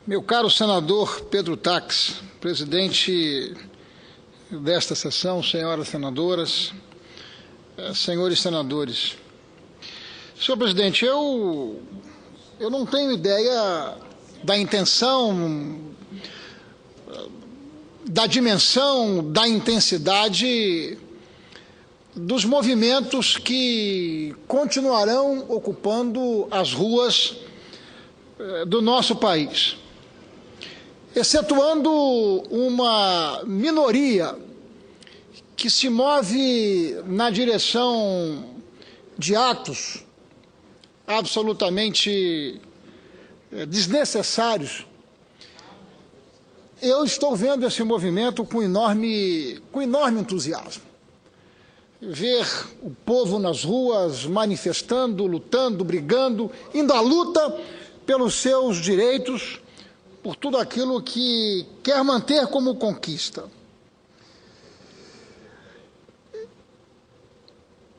Meu caro senador Pedro Tax, presidente desta sessão, senhoras senadoras, senhores senadores. Senhor presidente, eu não tenho ideia da intenção, da dimensão, da intensidade dos movimentos que continuarão ocupando as ruas do nosso país, excetuando uma minoria que se move na direção de atos absolutamente desnecessários. Eu estou vendo esse movimento com enorme entusiasmo. Ver o povo nas ruas manifestando, lutando, brigando, indo à luta pelos seus direitos, por tudo aquilo que quer manter como conquista.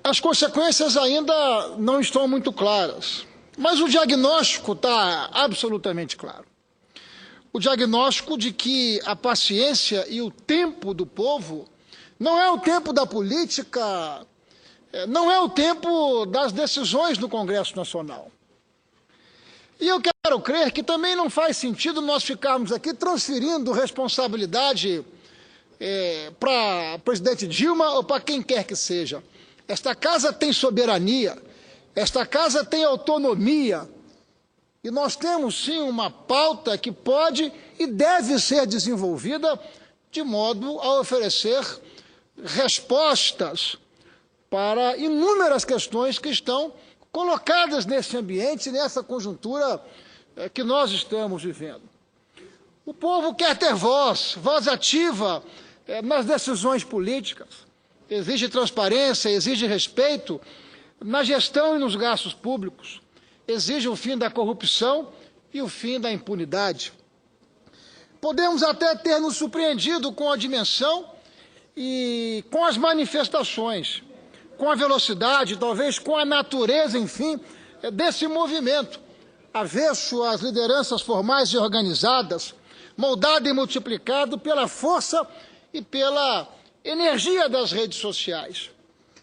As consequências ainda não estão muito claras, mas o diagnóstico está absolutamente claro. O diagnóstico de que a paciência e o tempo do povo não é o tempo da política, não é o tempo das decisões do Congresso Nacional. E eu quero crer que também não faz sentido nós ficarmos aqui transferindo responsabilidade para o presidente Dilma ou para quem quer que seja. Esta casa tem soberania, esta casa tem autonomia, e nós temos sim uma pauta que pode e deve ser desenvolvida de modo a oferecer respostas para inúmeras questões que estão colocadas nesse ambiente, nessa conjuntura que nós estamos vivendo. O povo quer ter voz ativa nas decisões políticas, exige transparência, exige respeito na gestão e nos gastos públicos, exige o fim da corrupção e o fim da impunidade. Podemos até ter nos surpreendido com a dimensão e com as manifestações, com a velocidade, talvez com a natureza, enfim, desse movimento, avesso às lideranças formais e organizadas, moldado e multiplicado pela força e pela energia das redes sociais.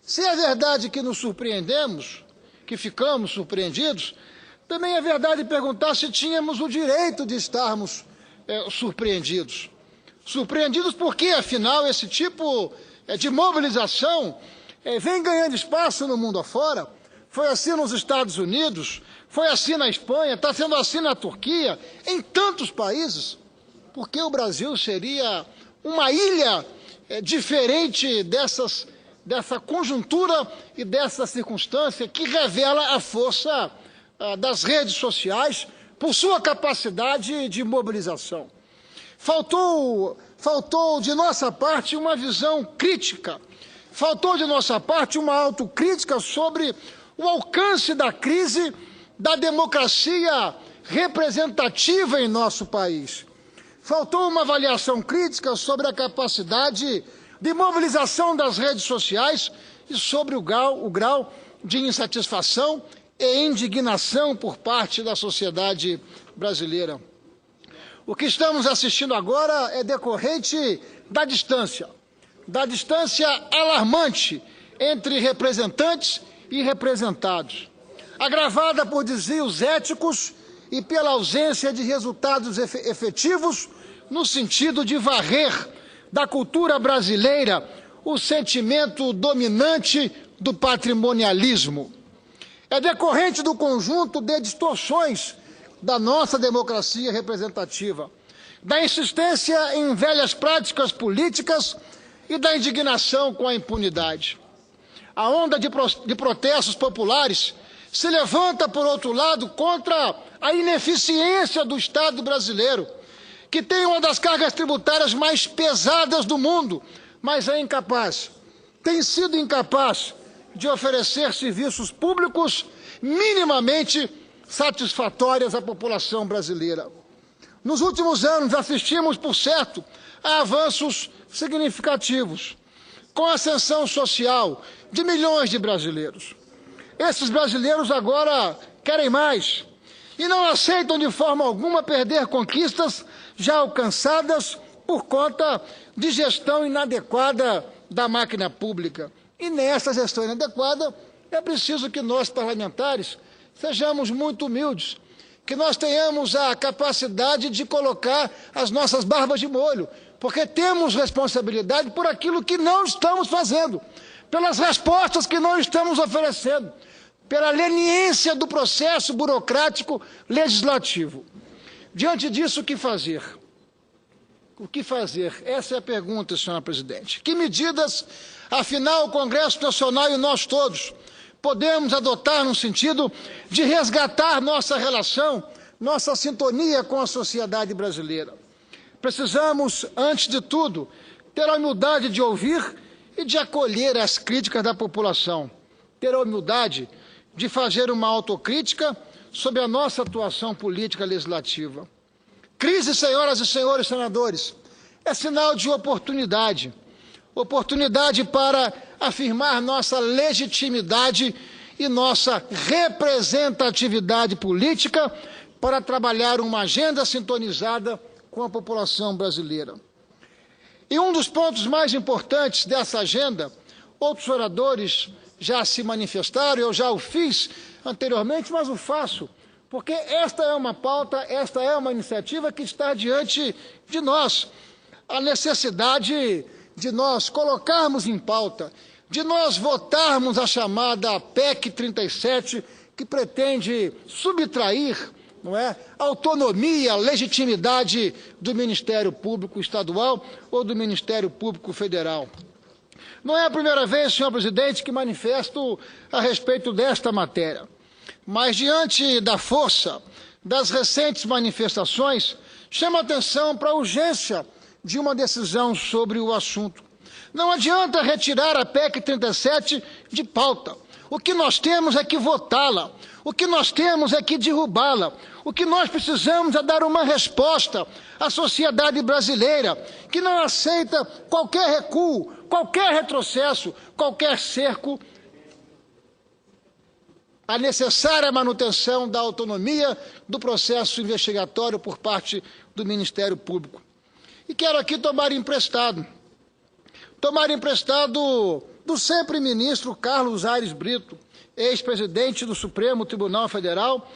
Se é verdade que nos surpreendemos, que ficamos surpreendidos, também é verdade perguntar se tínhamos o direito de estarmos surpreendidos. Surpreendidos porque, afinal, esse tipo de mobilização vem ganhando espaço no mundo afora. Foi assim nos Estados Unidos, foi assim na Espanha, está sendo assim na Turquia, em tantos países. Porque o Brasil seria uma ilha diferente dessa conjuntura e dessa circunstância que revela a força das redes sociais por sua capacidade de mobilização. Faltou de nossa parte uma visão crítica, faltou de nossa parte uma autocrítica sobre o alcance da crise da democracia representativa em nosso país. Faltou uma avaliação crítica sobre a capacidade de mobilização das redes sociais e sobre o grau de insatisfação e indignação por parte da sociedade brasileira. O que estamos assistindo agora é decorrente da distância alarmante entre representantes e representados, agravada por desvios éticos e pela ausência de resultados efetivos no sentido de varrer da cultura brasileira o sentimento dominante do patrimonialismo. É decorrente do conjunto de distorções da nossa democracia representativa, da insistência em velhas práticas políticas e da indignação com a impunidade. A onda de protestos populares se levanta, por outro lado, contra a ineficiência do Estado brasileiro, que tem uma das cargas tributárias mais pesadas do mundo, mas tem sido incapaz de oferecer serviços públicos minimamente satisfatórios à população brasileira. Nos últimos anos, assistimos, por certo, a avanços significativos, com a ascensão social de milhões de brasileiros. Esses brasileiros agora querem mais e não aceitam de forma alguma perder conquistas já alcançadas por conta de gestão inadequada da máquina pública. E nessa gestão inadequada é preciso que nós, parlamentares, sejamos muito humildes, que nós tenhamos a capacidade de colocar as nossas barbas de molho, porque temos responsabilidade por aquilo que não estamos fazendo, pelas respostas que não estamos oferecendo, pela leniência do processo burocrático legislativo. Diante disso, o que fazer? O que fazer? Essa é a pergunta, senhora presidente. Que medidas, afinal, o Congresso Nacional e nós todos podemos adotar no sentido de resgatar nossa relação, nossa sintonia com a sociedade brasileira? Precisamos, antes de tudo, ter a humildade de ouvir e de acolher as críticas da população, ter a humildade de fazer uma autocrítica sobre a nossa atuação política legislativa. Crise, senhoras e senhores senadores, é sinal de oportunidade. Oportunidade para afirmar nossa legitimidade e nossa representatividade política para trabalhar uma agenda sintonizada com a população brasileira. E um dos pontos mais importantes dessa agenda, outros oradores já se manifestaram, eu já o fiz anteriormente, mas o faço, porque esta é uma pauta, esta é uma iniciativa que está diante de nós. A necessidade de nós colocarmos em pauta, de nós votarmos a chamada PEC 37, que pretende subtrair, não é, autonomia, legitimidade do Ministério Público Estadual ou do Ministério Público Federal. Não é a primeira vez, senhor presidente, que manifesto a respeito desta matéria. Mas, diante da força das recentes manifestações, chama a atenção para a urgência de uma decisão sobre o assunto. Não adianta retirar a PEC 37 de pauta. O que nós temos é que votá-la. O que nós temos é que derrubá-la. O que nós precisamos é dar uma resposta à sociedade brasileira, que não aceita qualquer recuo, qualquer retrocesso, qualquer cerco à necessária manutenção da autonomia do processo investigatório por parte do Ministério Público. E quero aqui tomar emprestado do sempre ministro Carlos Aires Brito, ex-presidente do Supremo Tribunal Federal,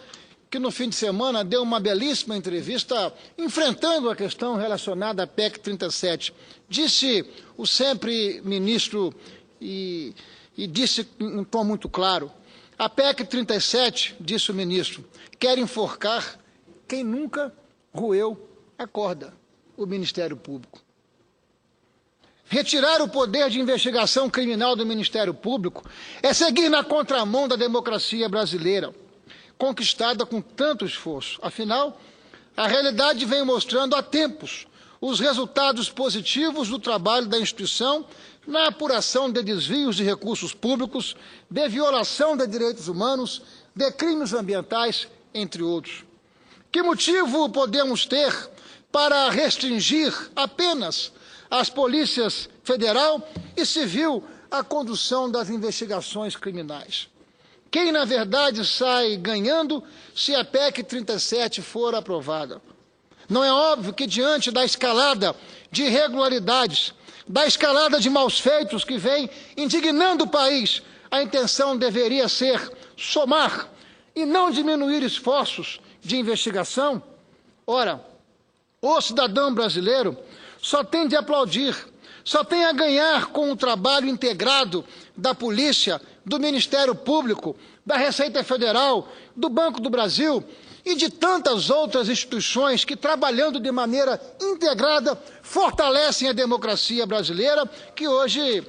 que no fim de semana deu uma belíssima entrevista enfrentando a questão relacionada à PEC 37. Disse o sempre ministro e disse em um tom muito claro: a PEC 37, disse o ministro, quer enforcar quem nunca roeu a corda, o Ministério Público. Retirar o poder de investigação criminal do Ministério Público é seguir na contramão da democracia brasileira, conquistada com tanto esforço. Afinal, a realidade vem mostrando há tempos os resultados positivos do trabalho da instituição na apuração de desvios de recursos públicos, de violação de direitos humanos, de crimes ambientais, entre outros. Que motivo podemos ter para restringir apenas às polícias federal e civil a condução das investigações criminais? Quem, na verdade, sai ganhando se a PEC 37 for aprovada? Não é óbvio que, diante da escalada de irregularidades, da escalada de maus feitos que vem indignando o país, a intenção deveria ser somar e não diminuir esforços de investigação? Ora, o cidadão brasileiro só tem de aplaudir, só tem a ganhar com o trabalho integrado da polícia, do Ministério Público, da Receita Federal, do Banco do Brasil e de tantas outras instituições que, trabalhando de maneira integrada, fortalecem a democracia brasileira, que hoje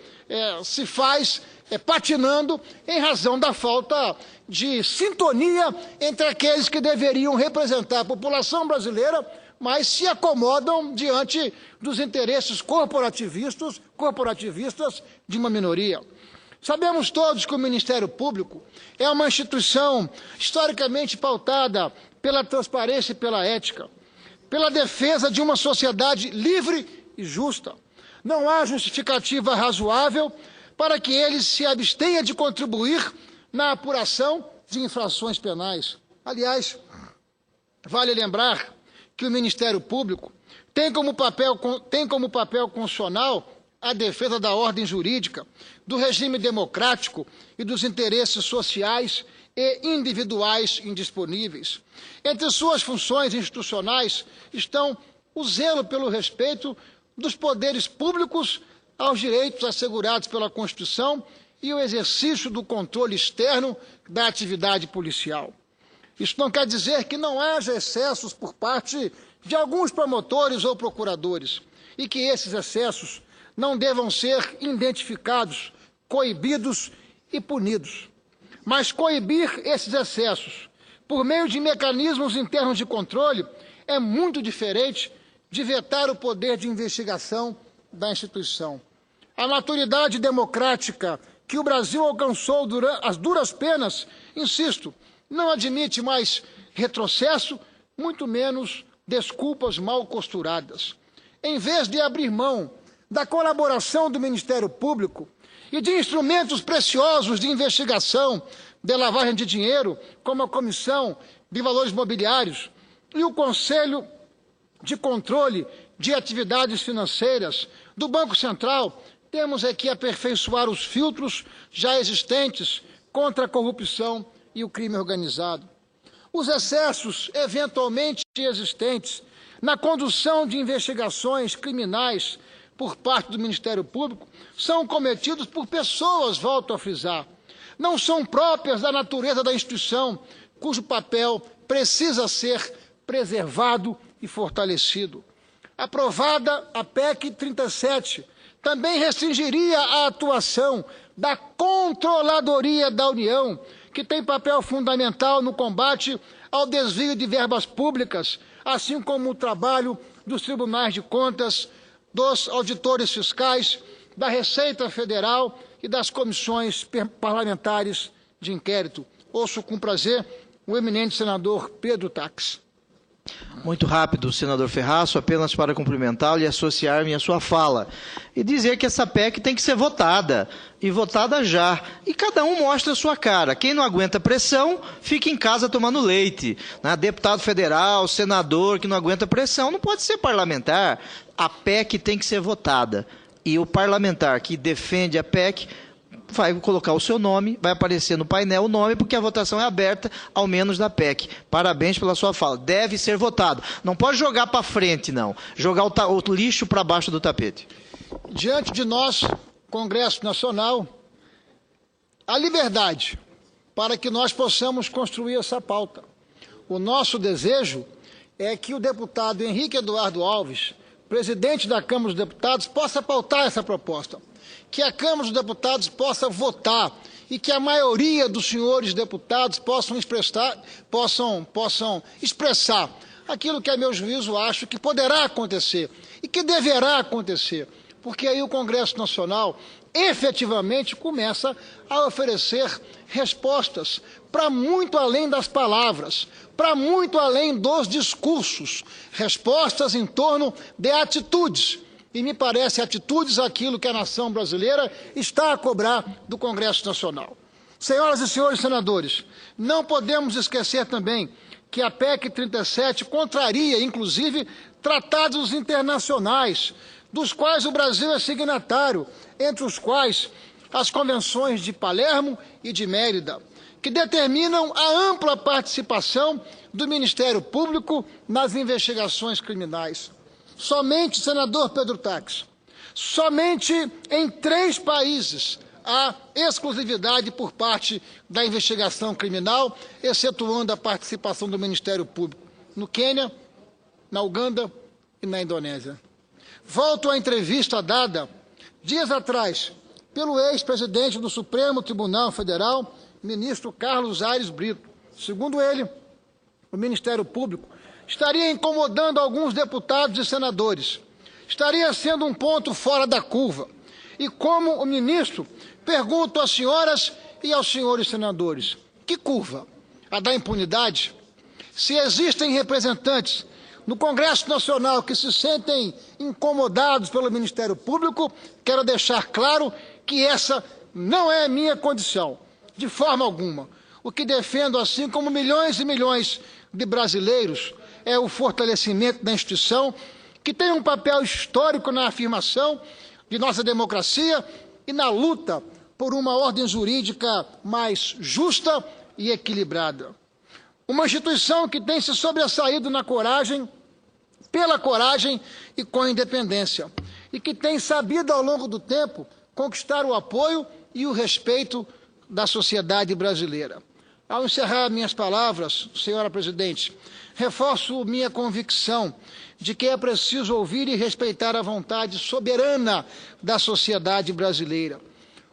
se faz patinando em razão da falta de sintonia entre aqueles que deveriam representar a população brasileira, mas se acomodam diante dos interesses corporativistas de uma minoria. Sabemos todos que o Ministério Público é uma instituição historicamente pautada pela transparência e pela ética, pela defesa de uma sociedade livre e justa. Não há justificativa razoável para que ele se abstenha de contribuir na apuração de infrações penais. Aliás, Vale lembrar que o Ministério Público tem como papel constitucional a defesa da ordem jurídica, do regime democrático e dos interesses sociais e individuais indisponíveis. Entre suas funções institucionais estão o zelo pelo respeito dos poderes públicos aos direitos assegurados pela Constituição e o exercício do controle externo da atividade policial. Isso não quer dizer que não haja excessos por parte de alguns promotores ou procuradores e que esses excessos não devam ser identificados, coibidos e punidos. Mas coibir esses excessos por meio de mecanismos internos de controle é muito diferente de vetar o poder de investigação da instituição. A maturidade democrática que o Brasil alcançou durante as duras penas, insisto, não admite mais retrocesso, muito menos desculpas mal costuradas. Em vez de abrir mão da colaboração do Ministério Público e de instrumentos preciosos de investigação de lavagem de dinheiro, como a Comissão de Valores Mobiliários e o Conselho de Controle de Atividades Financeiras do Banco Central, temos aqui aperfeiçoar os filtros já existentes contra a corrupção e o crime organizado. Os excessos eventualmente existentes na condução de investigações criminais por parte do Ministério Público são cometidos por pessoas, volto a frisar, não são próprias da natureza da instituição, cujo papel precisa ser preservado e fortalecido. Aprovada a PEC 37, também restringiria a atuação da Controladoria da União, que tem papel fundamental no combate ao desvio de verbas públicas, assim como o trabalho dos tribunais de contas, dos auditores fiscais, da Receita Federal e das comissões parlamentares de inquérito. Ouço com prazer o eminente senador Pedro Taques. Muito rápido, senador Ferraço, apenas para cumprimentá-lo e associar-me à sua fala. E dizer que essa PEC tem que ser votada, e votada já. E cada um mostra a sua cara. Quem não aguenta pressão, fica em casa tomando leite. Né? Deputado federal, senador que não aguenta pressão, não pode ser parlamentar. A PEC tem que ser votada. E o parlamentar que defende a PEC vai colocar o seu nome, vai aparecer no painel o nome, porque a votação é aberta, ao menos da PEC. Parabéns pela sua fala. Deve ser votado. Não pode jogar para frente, não. Jogar o lixo para baixo do tapete. Diante de nós, Congresso Nacional, a liberdade para que nós possamos construir essa pauta. O nosso desejo é que o deputado Henrique Eduardo Alves, presidente da Câmara dos Deputados, possa pautar essa proposta. Que a Câmara dos Deputados possa votar e que a maioria dos senhores deputados possam expressar aquilo que, a meu juízo, acho que poderá acontecer e que deverá acontecer, porque aí o Congresso Nacional efetivamente começa a oferecer respostas para muito além das palavras, para muito além dos discursos, respostas em torno de atitudes. E me parece atitudes aquilo que a nação brasileira está a cobrar do Congresso Nacional. Senhoras e senhores senadores, não podemos esquecer também que a PEC 37 contraria, inclusive, tratados internacionais, dos quais o Brasil é signatário, entre os quais as convenções de Palermo e de Mérida, que determinam a ampla participação do Ministério Público nas investigações criminais. Somente, senador Pedro Taques, somente em 3 países há exclusividade por parte da investigação criminal, excetuando a participação do Ministério Público, no Quênia, na Uganda e na Indonésia. Volto à entrevista dada dias atrás pelo ex-presidente do Supremo Tribunal Federal, ministro Carlos Aires Brito. Segundo ele, o Ministério Público estaria incomodando alguns deputados e senadores, estaria sendo um ponto fora da curva. E como o ministro, pergunto às senhoras e aos senhores senadores, que curva? A da impunidade? Se existem representantes no Congresso Nacional que se sentem incomodados pelo Ministério Público, quero deixar claro que essa não é a minha condição, de forma alguma. O que defendo, assim como milhões e milhões de brasileiros é o fortalecimento da instituição, que tem um papel histórico na afirmação de nossa democracia e na luta por uma ordem jurídica mais justa e equilibrada. Uma instituição que tem se sobressaído na coragem, pela coragem e com independência, e que tem sabido ao longo do tempo conquistar o apoio e o respeito da sociedade brasileira. Ao encerrar minhas palavras, senhora presidente, reforço minha convicção de que é preciso ouvir e respeitar a vontade soberana da sociedade brasileira.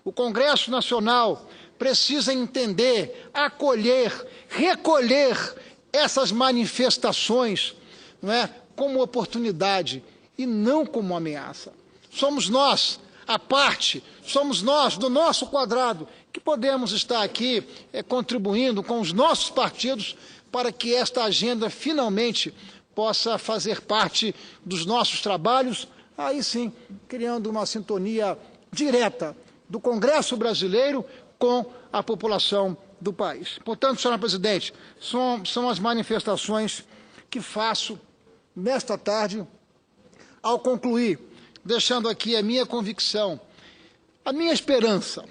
O Congresso Nacional precisa entender, acolher, recolher essas manifestações, não é, como oportunidade e não como ameaça. Somos nós, a parte, somos nós, do nosso quadrado, que podemos estar aqui contribuindo com os nossos partidos para que esta agenda finalmente possa fazer parte dos nossos trabalhos, aí sim, criando uma sintonia direta do Congresso brasileiro com a população do país. Portanto, senhora presidente, são as manifestações que faço nesta tarde, ao concluir, deixando aqui a minha convicção, a minha esperança,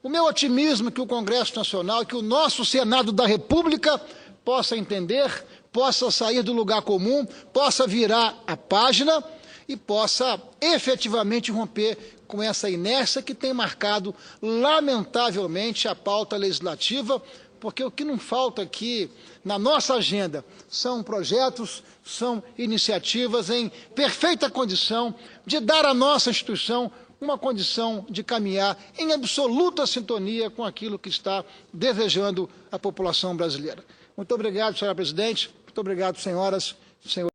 o meu otimismo que o Congresso Nacional, que o nosso Senado da República possa entender, possa sair do lugar comum, possa virar a página e possa efetivamente romper com essa inércia que tem marcado, lamentavelmente, a pauta legislativa, porque o que não falta aqui na nossa agenda são projetos, são iniciativas em perfeita condição de dar à nossa instituição uma condição de caminhar em absoluta sintonia com aquilo que está desejando a população brasileira. Muito obrigado, senhora presidente. Muito obrigado, senhoras e senhores.